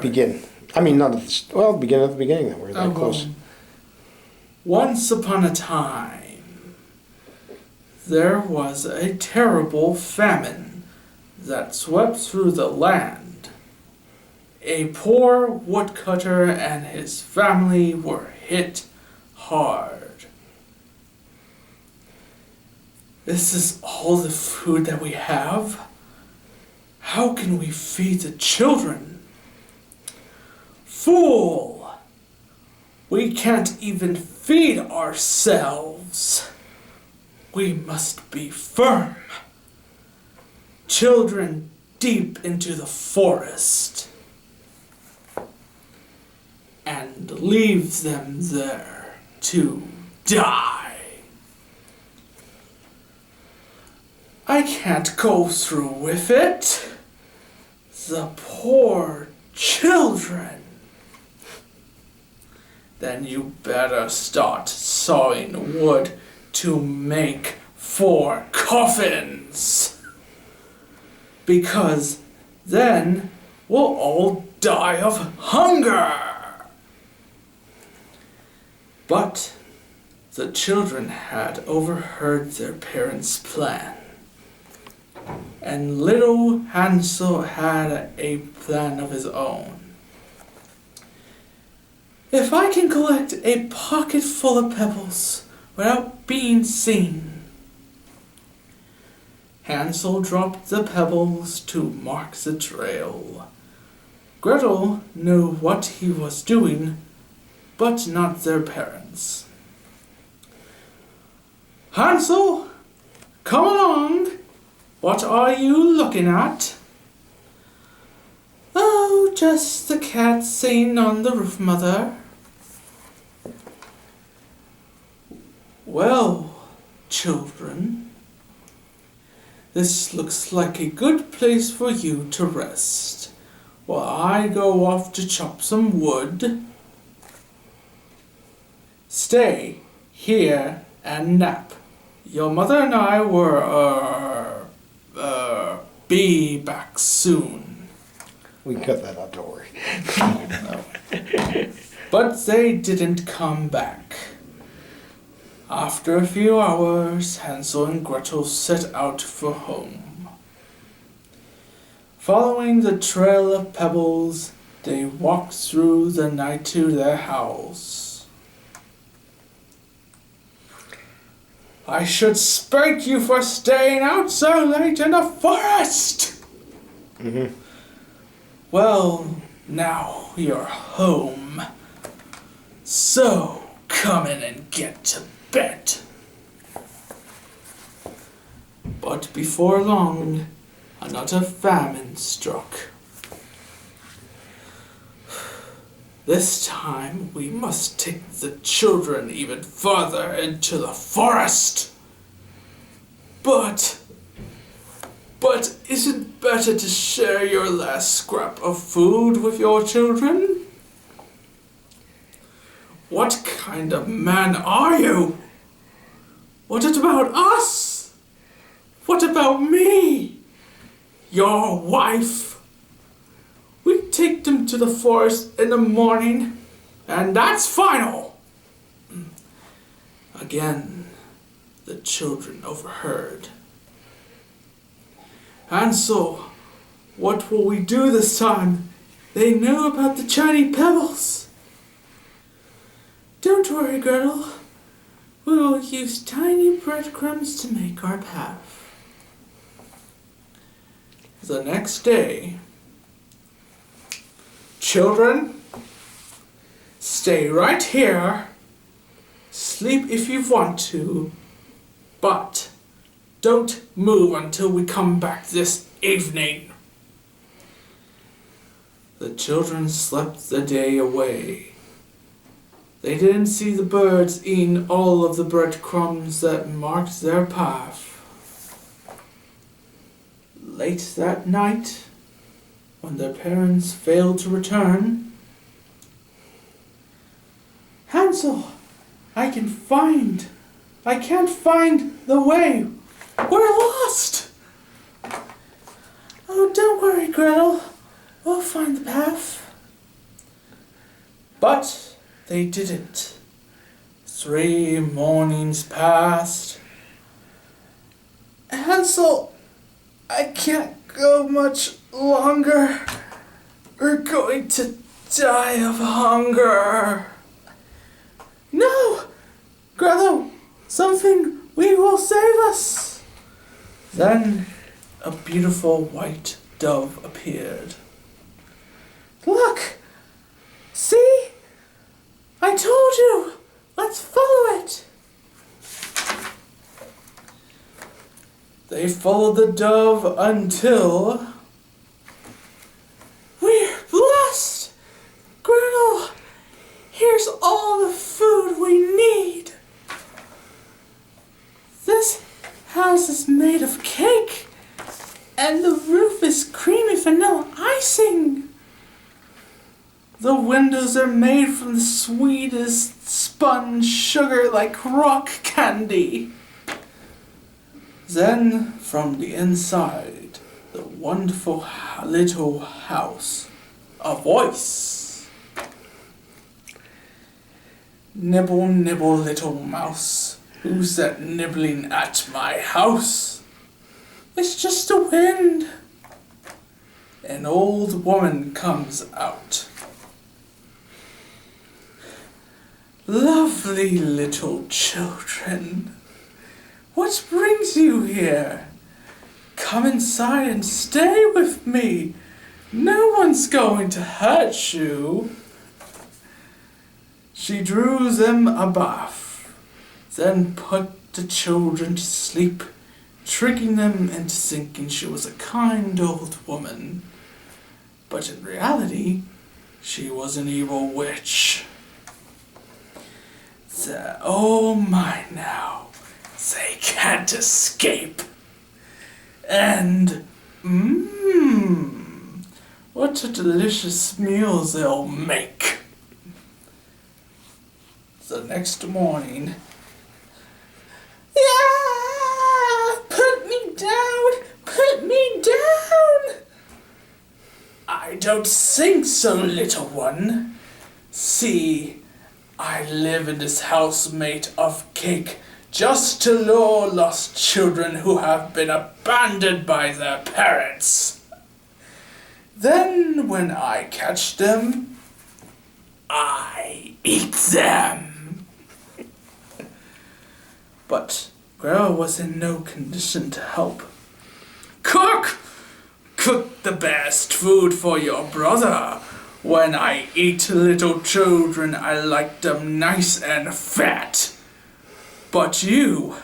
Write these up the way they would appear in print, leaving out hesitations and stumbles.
Begin. I mean, not at the, well, begin at the beginning then. We're that close. Once upon a time, there was a terrible famine that swept through the land. A poor woodcutter and his family were hit hard. This is all the food that we have? How can we feed the children? Fool! We can't even feed ourselves. We must be firm. Children deep into the forest. And leave them there to die. I can't go through with it. The poor children. Then you better start sawing wood to make 4 coffins. Because then we'll all die of hunger. But the children had overheard their parents' plan. And little Hansel had a plan of his own. If I can collect a pocket full of pebbles without being seen. Hansel dropped the pebbles to mark the trail. Gretel knew what he was doing, but not their parents. Hansel, come along. What are you looking at? Oh, just the cat sitting on the roof, Mother. Well, children, this looks like a good place for you to rest, while I go off to chop some wood. Stay here and nap. Your mother and I be back soon. We can cut that out, don't worry. But they didn't come back. After a few hours, Hansel and Gretel set out for home. Following the trail of pebbles, they walked through the night to their house. I should spank you for staying out so late in the forest! Mm-hmm. Well, now you're home. So, come in and get to bed. But before long, another famine struck. This time we must take the children even further into the forest. But isn't it better to share your last scrap of food with your children? What kind of man are you? What about us? What about me? Your wife? We take them to the forest in the morning, and that's final. Again, the children overheard. Hansel, what will we do this time? They knew about the shiny pebbles. Don't worry, Gretel. We will use tiny breadcrumbs to make our path. The next day, children, stay right here. Sleep if you want to, but don't move until we come back this evening. The children slept the day away. They didn't see the birds eating all of the breadcrumbs that marked their path. Late that night, when their parents failed to return, Hansel, I can't find the way. We're lost. Oh, don't worry, Gretel. We'll find the path. But they didn't. 3 mornings passed. Hansel, I can't go much longer. We're going to die of hunger. No, Gretel, something will save us. Then a beautiful white dove appeared. Look, see? I told you. Let's follow it. They followed the dove until... We're blessed! Gretel, here's all the food we need. This house is made of cake, and the roof is creamy vanilla icing. The windows are made from the sweetest spun sugar like rock candy. Then, from the inside, the wonderful little house, a voice. Nibble, nibble, little mouse, who's that nibbling at my house? It's just the wind. An old woman comes out. Lovely little children, what brings you here? Come inside and stay with me. No one's going to hurt you. She drew them a bath, then put the children to sleep, tricking them into thinking she was a kind old woman. But in reality, she was an evil witch. They're all mine now. They can't escape. And, what a delicious meal they'll make. The next morning, put me down, put me down. I don't think so, little one. See, I live in this house made of cake just to lure lost children who have been abandoned by their parents. Then when I catch them, I eat them. But Gretel was in no condition to help. Cook! Cook the best food for your brother. When I eat little children, I like them nice and fat. But you,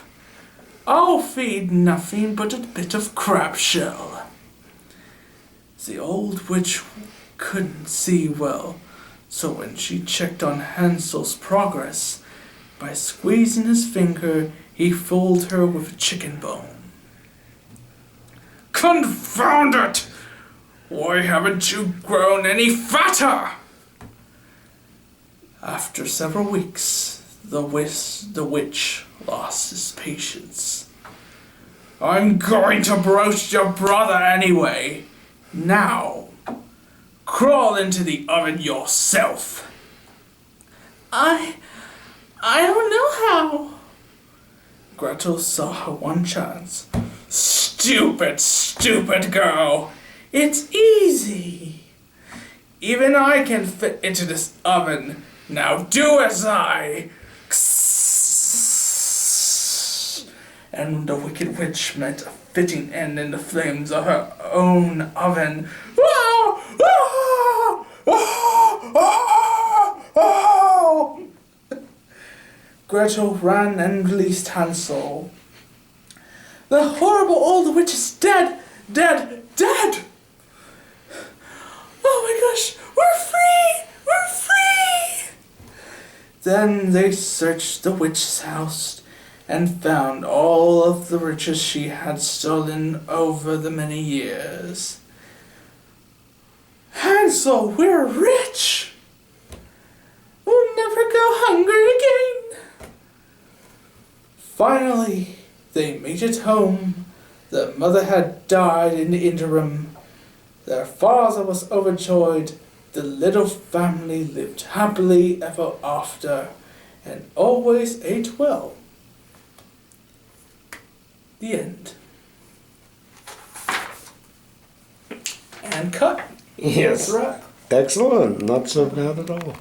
I'll feed nothing but a bit of crab shell. The old witch couldn't see well, so when she checked on Hansel's progress, by squeezing his finger, he fooled her with a chicken bone. Confound it! Why haven't you grown any fatter? After several weeks, the witch lost his patience. I'm going to roast your brother anyway. Now, crawl into the oven yourself. I don't know how. Gretel saw her one chance. Stupid, stupid girl. It's easy. Even I can fit into this oven. Now do as I. And the wicked witch met a fitting end in the flames of her own oven. Gretel ran and released Hansel. The horrible old witch is dead, dead, dead! Oh my gosh, we're free! We're free! Then they searched the witch's house and found all of the riches she had stolen over the many years. Hansel, we're rich! We'll never go hungry again! Finally, they made it home. Their mother had died in the interim. Their father was overjoyed, The little family lived happily ever after and always ate well. The end. And cut. Yes. That's right. Excellent. Not so bad at all.